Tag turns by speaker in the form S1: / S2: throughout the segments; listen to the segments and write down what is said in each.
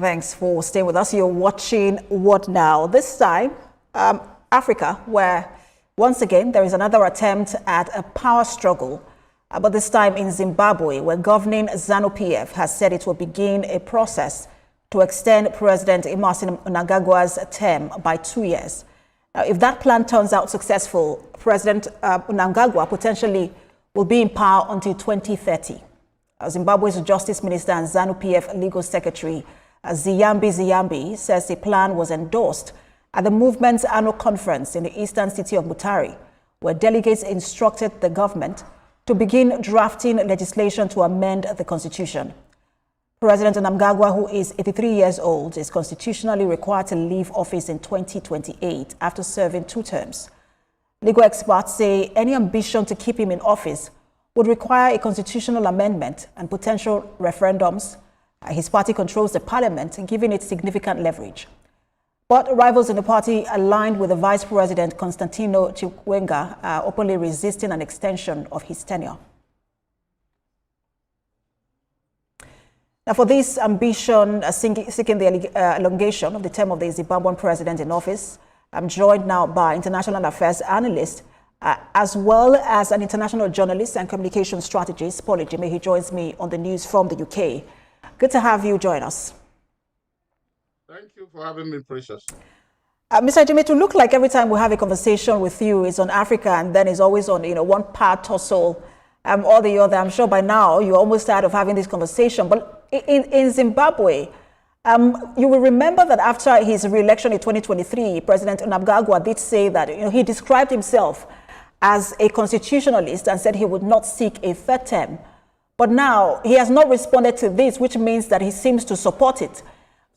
S1: Thanks for staying with us. You're watching What Now? This time, Africa, where once again there is another attempt at a power struggle, but this time in Zimbabwe, where governing ZANU-PF has said it will begin a process to extend President Emmerson Mnangagwa's term by 2 years. Now, if that plan turns out successful, President Mnangagwa potentially will be in power until 2030. Zimbabwe's Justice Minister and ZANU-PF Legal Secretary Ziyambi says the plan was endorsed at the movement's annual conference in the eastern city of Mutare, where delegates instructed the government to begin drafting legislation to amend the constitution. President Mnangagwa, who is 83 years old, is constitutionally required to leave office in 2028 after serving 2 terms. Legal experts say any ambition to keep him in office would require a constitutional amendment and potential referendums. His party controls the parliament, giving it significant leverage. But rivals in the party, aligned with the Vice President Constantino Chiwenga, are openly resisting an extension of his tenure. Now, for this ambition, seeking the elongation of the term of the Zimbabwean president in office, I'm joined now by international affairs analyst, as well as an international journalist and communication strategist, Paul Jimmy. He joins me on the news from the UK. Good to have you join us.
S2: Thank you for having me, Precious.
S1: Mr. Jimmy, to look like every time we have a conversation with you is on Africa, and then it's always on, one part or so or the other. I'm sure by now you're almost tired of having this conversation. But in Zimbabwe, you will remember that after his re-election in 2023, President Mnangagwa did say that he described himself as a constitutionalist and said he would not seek a 3rd term. But now he has not responded to this, which means that he seems to support it.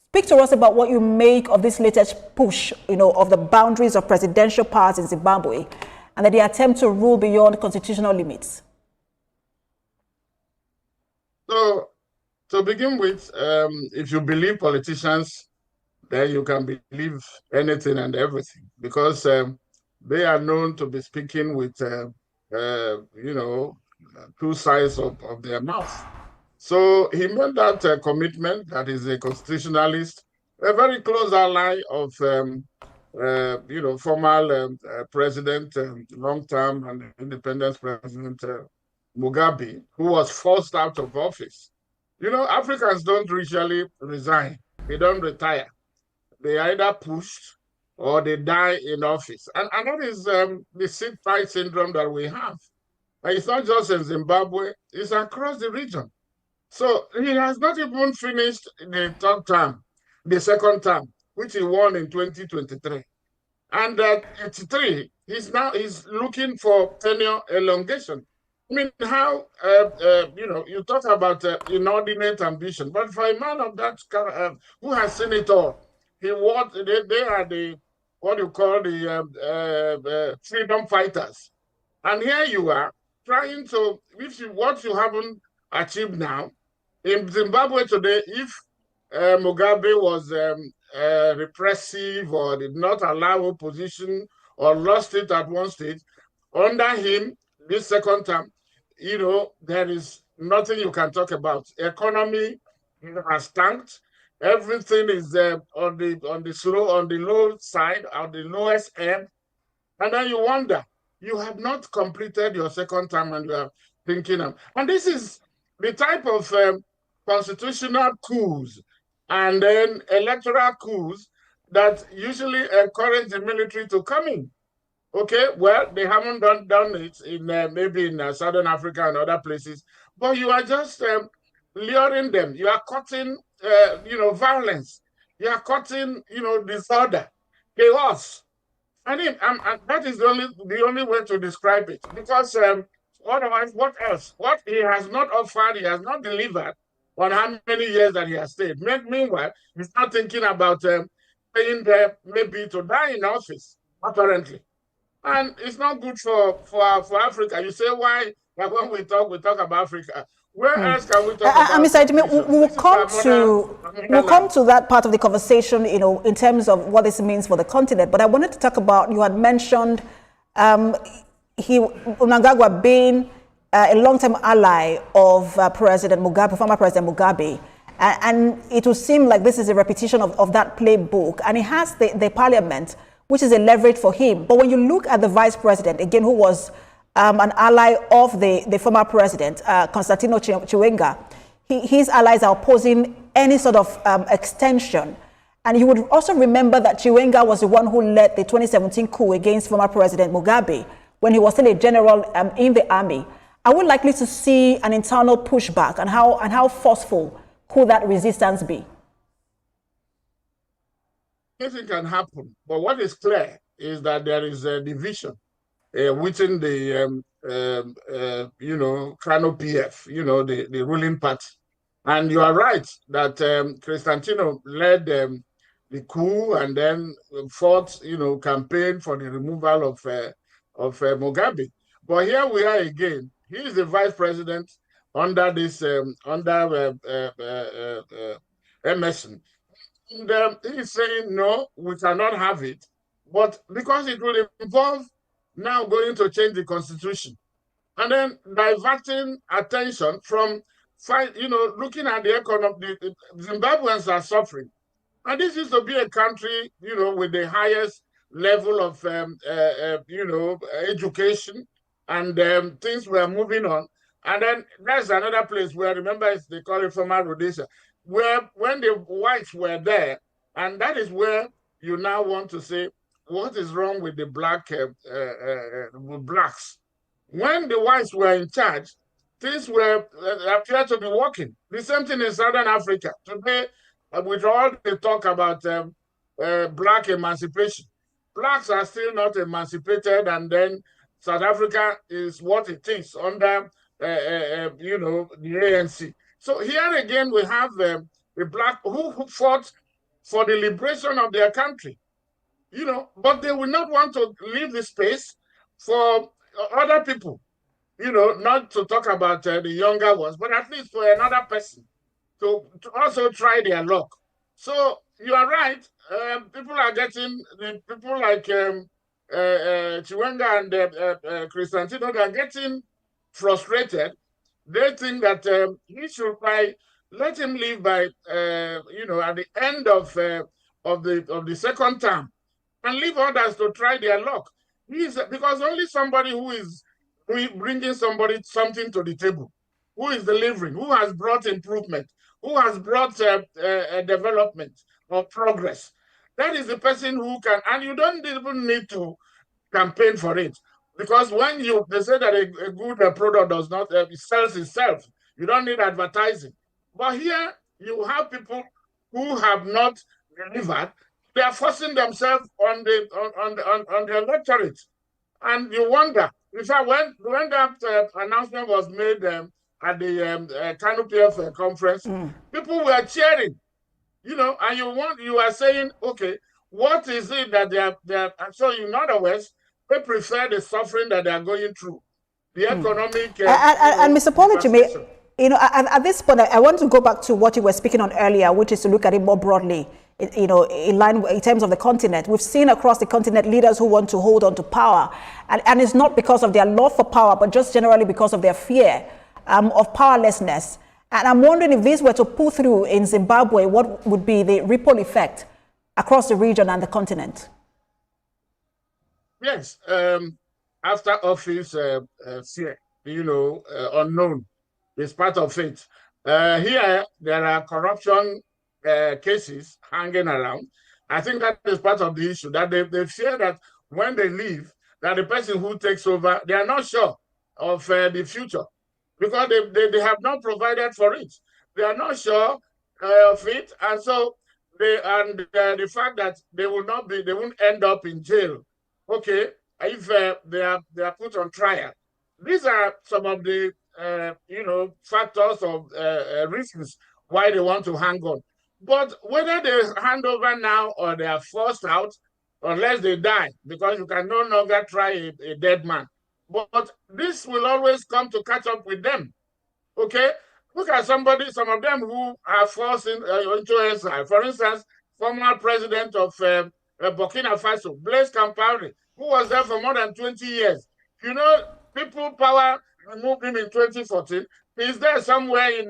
S1: Speak to us about what you make of this latest push, of the boundaries of presidential powers in Zimbabwe and that the attempt to rule beyond constitutional limits.
S2: So, to begin with, if you believe politicians, then you can believe anything and everything, because they are known to be speaking with, 2 sides of their mouth. So he made that commitment that is a constitutionalist, a very close ally of, former president, long-term and independence president Mugabe, who was forced out of office. Africans don't usually resign. They don't retire. They either pushed or they die in office. And that is the sit-tight syndrome that we have. And it's not just in Zimbabwe, it's across the region. So he has not even finished the 3rd term, the 2nd term, which he won in 2023. And at 83, he's looking for tenure elongation. I mean, how, you talk about inordinate ambition, but for a man of that who has seen it all, they are what you call the freedom fighters. And here you are trying to, what you haven't achieved now, in Zimbabwe today, if Mugabe was repressive or did not allow opposition or lost it at one stage, under him, this 2nd term, there is nothing you can talk about. Economy has tanked. Everything is on the low side, on the lowest end. And then you wonder, you have not completed your 2nd term and you are thinking of. And this is the type of constitutional coups and then electoral coups that usually encourage the military to come in. Okay, well, they haven't done it in maybe in Southern Africa and other places, but you are just luring them. You are cutting, violence. You are cutting, disorder, chaos. I mean, that is the only way to describe it. Because otherwise, what else? What he has not offered, he has not delivered on how many years that he has stayed. Meanwhile, he's not thinking about staying there maybe to die in office, apparently. And it's not good for Africa. You say why? Like when we talk about Africa. Where else can we talk about?
S1: Mr. Jimmy, we'll come to that part of the conversation, in terms of what this means for the continent. But I wanted to talk about, you had mentioned Mnangagwa being a long-term ally of President Mugabe, former President Mugabe, And it will seem like this is a repetition of that playbook. And he has the parliament, which is a leverage for him. But when you look at the vice president, again, who was an ally of the former president, Constantino Chiwenga, his allies are opposing any sort of extension. And you would also remember that Chiwenga was the one who led the 2017 coup against former President Mugabe when he was still a general in the army. Are we likely to see an internal pushback, and how forceful could that resistance be?
S2: Anything can happen, but what is clear is that there is a division within the ZANU-PF, the ruling party. And you are right that Constantino led the coup and then fought, campaign for the removal of Mugabe. But here we are again. He is the vice president under this Emmerson. And he's saying, no, we cannot have it. But because it will involve now going to change the constitution and then diverting attention from looking at the economy. The Zimbabweans are suffering. And this used to be a country, with the highest level of, education, and things were moving on. And then there's another place where, remember, they call it former Rhodesia, where when the whites were there, and that is where you now want to say, what is wrong with the blacks? When the whites were in charge, things appear to be working. The same thing in Southern Africa. Today, with all the talk about black emancipation, blacks are still not emancipated, and then South Africa is what it is under, the ANC. So here again, we have the black who fought for the liberation of their country, but they will not want to leave the space for other people, not to talk about the younger ones, but at least for another person to also try their luck. So you are right. People like Chiwenga and Constantino, they are getting frustrated. They think that he should let him leave by at the end of the second term, and leave others to try their luck. Because only somebody who is bringing something to the table, who is delivering, who has brought improvement, who has brought development or progress, that is the person who can. And you don't even need to campaign for it, because when they say that a good product does not it sells itself, you don't need advertising. But here you have people who have not delivered. They are forcing themselves on the electorate, and you wonder. In fact, when that announcement was made at the ZANU-PF conference, people were cheering, and you are saying, okay, what is it that they are? So in other words, they prefer the suffering that they are going through, the economic.
S1: And Mr. Polichime, at this point, I want to go back to what you were speaking on earlier, which is to look at it more broadly. In line in terms of the continent, we've seen across the continent leaders who want to hold on to power, and it's not because of their love for power, but just generally because of their fear of powerlessness. And I'm wondering if this were to pull through in Zimbabwe, what would be the ripple effect across the region and the continent?
S2: Yes, after office fear, unknown is part of it. Here, there are corruption cases hanging around. I think that is part of the issue, that they fear that when they leave, that the person who takes over, they are not sure of the future, because they have not provided for it. They are not sure of it, and so the fact that they won't end up in jail. Okay, if they are put on trial. These are some of the factors of reasons why they want to hang on. But whether they hand over now or they are forced out, unless they die, because you can no longer try a dead man. But this will always come to catch up with them. Okay? Look at some of them who are forced into exile. For instance, former president of Burkina Faso, Blaise Compaoré, who was there for more than 20 years. People power removed him in 2014. He's there somewhere in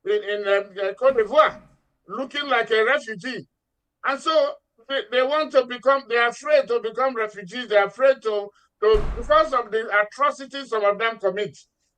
S2: Cote d'Ivoire, looking like a refugee. And so they want to become, they're afraid to become refugees. They're afraid because of the atrocities some of them commit,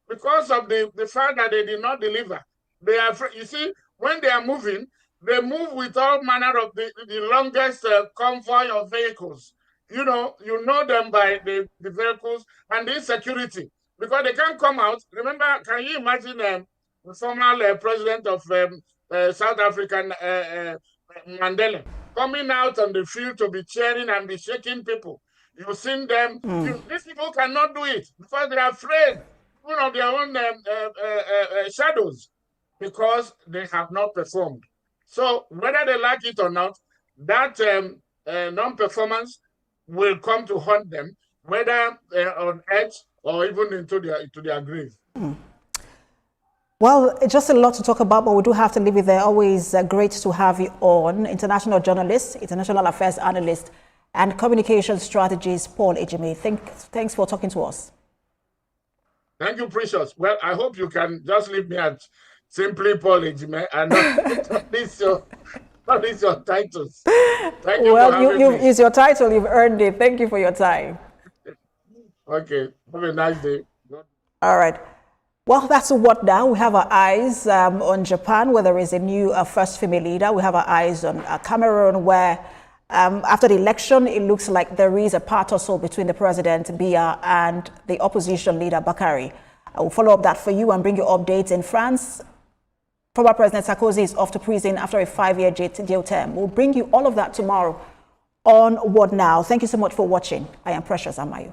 S2: because of the fact that they did not deliver. They are afraid. You see, when they are moving, they move with all manner of the longest convoy of vehicles. You know them by the vehicles and the insecurity, because they can't come out. Remember, can you imagine the former president of South Africa, Mandela, coming out on the field to be cheering and be shaking people? You've seen them. These people cannot do it because they're afraid of their own shadows, because they have not performed. So whether they like it or not, that non-performance will come to haunt them, whether on edge or even into their grave.
S1: Well, it's just a lot to talk about, but we do have to leave it there. Always great to have you on. International journalist, international affairs analyst, and communication strategist Paul Ejime. Thanks for talking to us.
S2: Thank you, Precious. Well, I hope you can just leave me at simply Paul Ejime and not these your titles. Thank you.
S1: Well, you've used your title. You've earned it. Thank you for your time.
S2: Okay. Have a nice day.
S1: All right. Well, that's what now. We have our eyes on Japan, where there is a new first female leader. We have our eyes on Cameroon, where after the election, it looks like there is a part or so between the president, Biya, and the opposition leader, Bakary. I will follow up that for you and bring you updates. In France, former President Sarkozy is off to prison after a 5-year jail term. We'll bring you all of that tomorrow on What Now. Thank you so much for watching. I am Precious Amayo.